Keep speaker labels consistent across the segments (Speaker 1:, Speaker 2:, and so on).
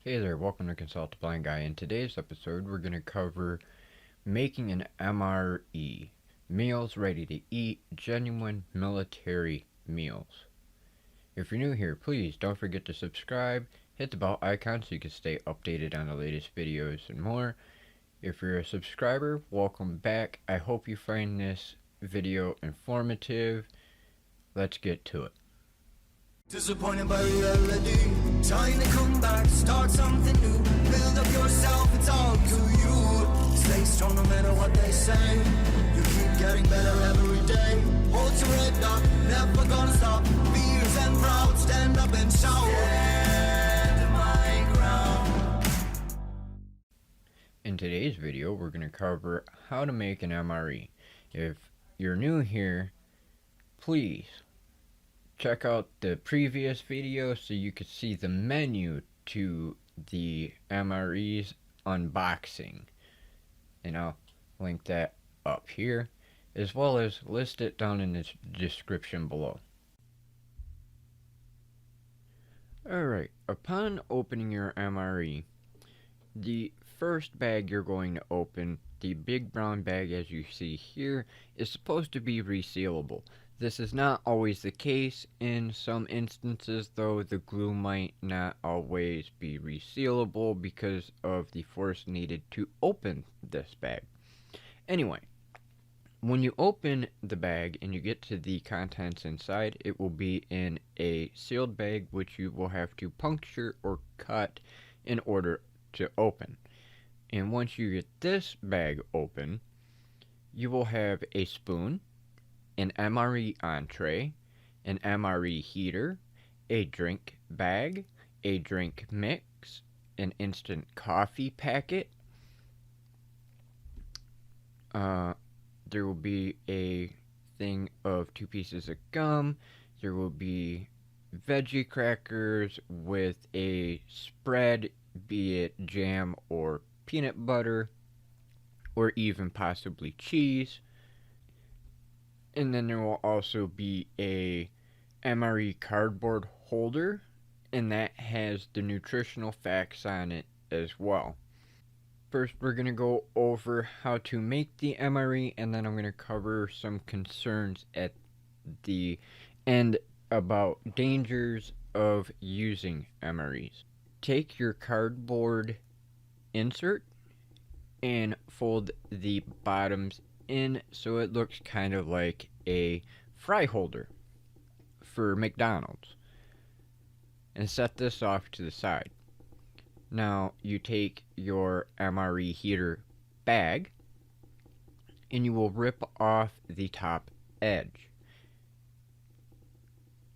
Speaker 1: Hey there, welcome to Consult the Blind Guy. In today's episode, we're going to cover making an MRE, meals ready to eat, genuine military meals. If you're new here, please don't forget to subscribe, hit the bell icon so you can stay updated on the latest videos and more. If you're a subscriber, welcome back. I hope you find this video informative. Let's get to it.
Speaker 2: Disappointed by reality, time to come back, start something new, build up yourself, it's all to you. Stay strong no matter what they say, you keep getting better every day. Hold your head up, never gonna stop, fears and proud, stand up and shout. Stand my ground.
Speaker 1: In today's video, we're going to cover how to make an MRE. If you're new here, please check out the previous video so you can see the menu to the MRE's unboxing, and I'll link that up here, as well as list it down in the description below. Alright, upon opening your MRE, the first bag you're going to open, the big brown bag as you see here, is supposed to be resealable. This is not always the case. In some instances, though, the glue might not always be resealable because of the force needed to open this bag. Anyway, when you open the bag and you get to the contents inside, it will be in a sealed bag which you will have to puncture or cut in order to open. And once you get this bag open, you will have a spoon, an MRE entree, an MRE heater, a drink bag, a drink mix, an instant coffee packet. There will be a thing of 2 pieces of gum. There will be veggie crackers with a spread, be it jam or peanut butter, or even possibly cheese. And then there will also be a MRE cardboard holder, and that has the nutritional facts on it as well. First, we're going to go over how to make the MRE, and then I'm going to cover some concerns at the end about dangers of using MREs. Take your cardboard insert and fold the bottoms in so it looks kind of like a fry holder for McDonald's, and set this off to the side. Now you take your MRE heater bag and you will rip off the top edge.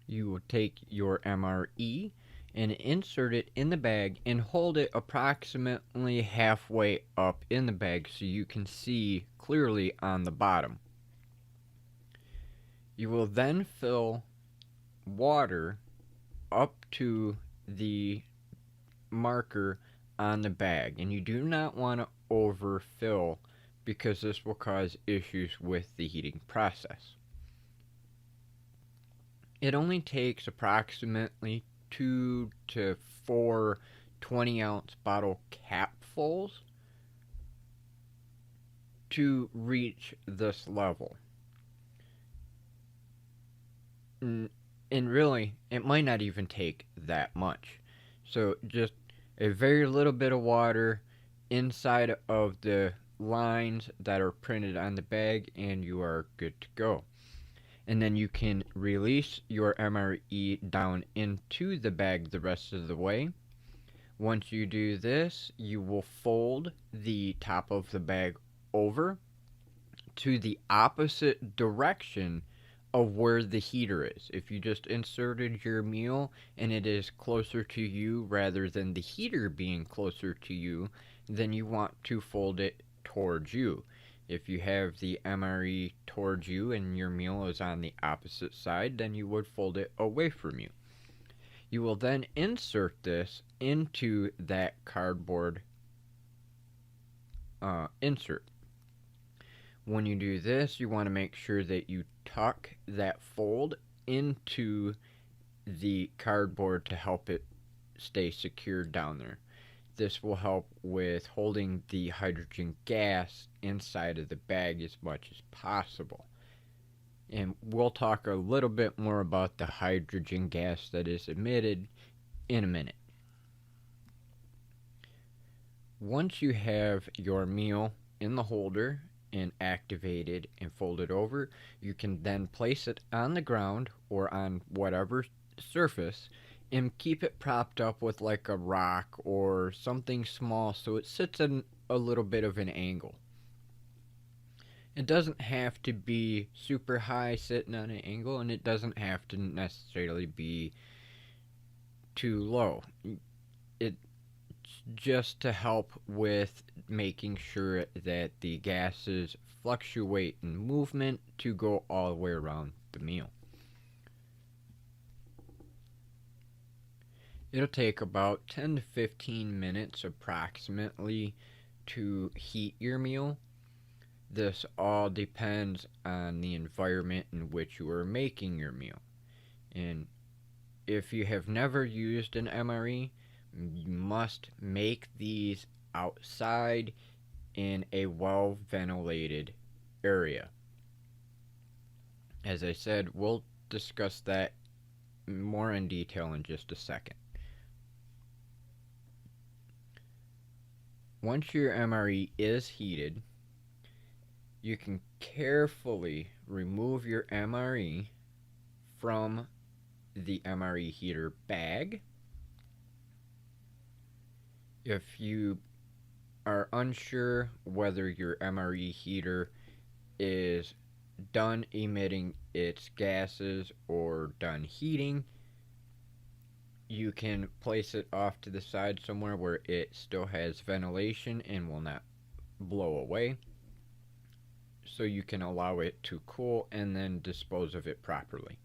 Speaker 1: You will take your MRE and insert it in the bag and hold it approximately halfway up in the bag so you can see clearly on the bottom. You will then fill water up to the marker on the bag, and you do not want to overfill because this will cause issues with the heating process. It only takes approximately 2 to 4 20-ounce bottle capfuls to reach this level. And really, it might not even take that much. So just a very little bit of water inside of the lines that are printed on the bag, and you are good to go. And then you can release your MRE down into the bag the rest of the way. Once you do this, you will fold the top of the bag over to the opposite direction of where the heater is. If you just inserted your meal and it is closer to you rather than the heater being closer to you, then you want to fold it towards you. If you have the MRE towards you and your meal is on the opposite side, then you would fold it away from you. You will then insert this into that cardboard insert. When you do this, you want to make sure that you tuck that fold into the cardboard to help it stay secured down there. this will help with holding the hydrogen gas inside of the bag as much as possible. And we'll talk a little bit more about the hydrogen gas that is emitted in a minute. Once you have your meal in the holder and activated and folded over, you can then place it on the ground or on whatever surface and keep it propped up with like a rock or something small so it sits in a little bit of an angle. It doesn't have to be super high sitting on an angle, and it doesn't have to necessarily be too low. It's just to help with making sure that the gases fluctuate in movement to go all the way around the meal. It'll take about 10 to 15 minutes approximately to heat your meal. This all depends on the environment in which you are making your meal. And if you have never used an MRE, you must make these outside in a well-ventilated area. As I said, we'll discuss that more in detail in just a second. Once your MRE is heated, you can carefully remove your MRE from the MRE heater bag. If you are unsure whether your MRE heater is done emitting its gases or done heating, you can place it off to the side somewhere where it still has ventilation and will not blow away, so you can allow it to cool and then dispose of it properly.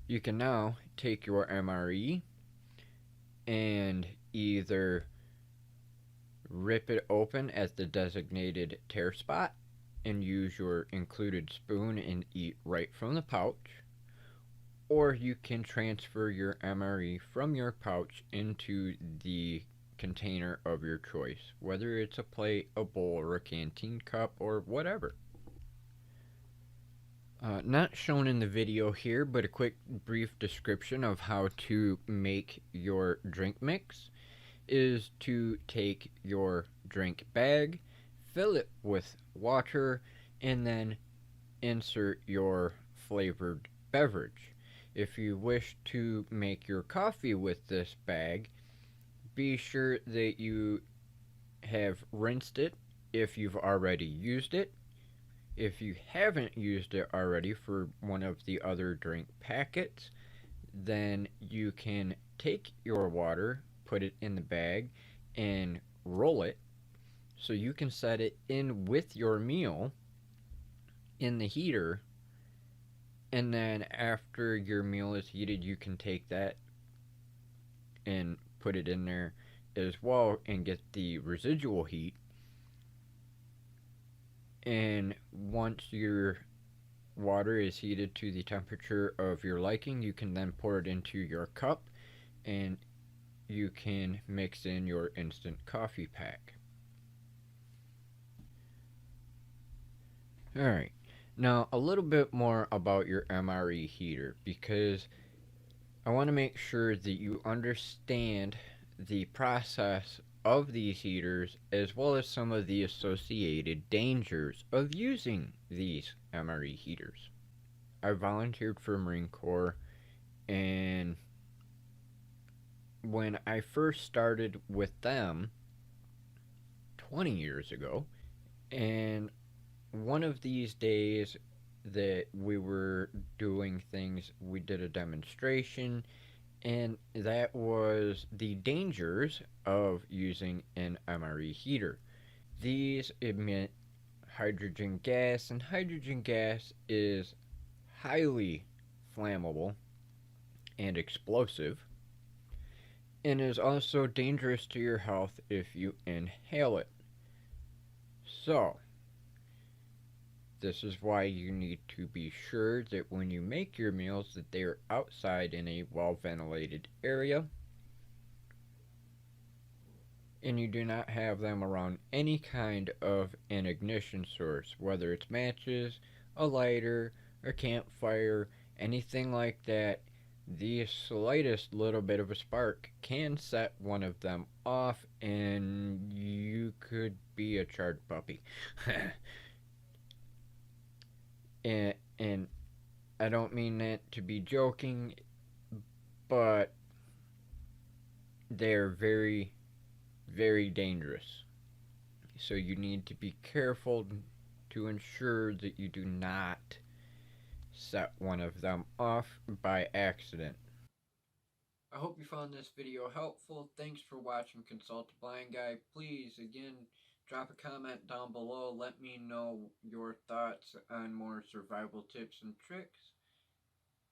Speaker 1: You can now take your MRE and either rip it open at the designated tear spot and use your included spoon and eat right from the pouch, or you can transfer your MRE from your pouch into the container of your choice, whether it's a plate, a bowl, or a canteen cup, or whatever. Not shown in the video here, but a quick brief description of how to make your drink mix is to take your drink bag, fill it with water, and then insert your flavored beverage. If you wish to make your coffee with this bag, be sure that you have rinsed it if you've already used it. If you haven't used it already for one of the other drink packets, then you can take your water, put it in the bag, and roll it so you can set it in with your meal in the heater. And then after your meal is heated, you can take that and put it in there as well and get the residual heat. And once your water is heated to the temperature of your liking, you can then pour it into your cup and you can mix in your instant coffee pack. Alright, now a little bit more about your MRE heater, because I want to make sure that you understand the process of these heaters as well as some of the associated dangers of using these MRE heaters. I volunteered for Marine Corps, and when I first started with them 20 years ago, and one of these days that we were doing things, we did a demonstration, and that was the dangers of using an MRE heater. These emit hydrogen gas, and hydrogen gas is highly flammable and explosive, and is also dangerous to your health if you inhale it. So, This is why you need to be sure that when you make your meals that they are outside in a well-ventilated area, and you do not have them around any kind of an ignition source, whether it's matches, a lighter, a campfire, anything like that. The slightest little bit of a spark can set one of them off, and you could be a charred puppy. And I don't mean that to be joking, but they're very, very dangerous. So you need to be careful to ensure that you do not set one of them off by accident. I hope you found this video helpful. Thanks for watching Consult a Blind Guy. Please, again, drop a comment down below. Let me know your thoughts on more survival tips and tricks.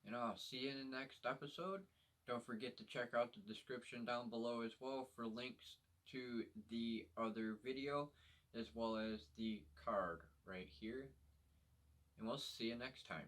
Speaker 1: And I'll see you in the next episode. Don't forget to check out the description down below as well for links to the other video as well as the card right here. And we'll see you next time.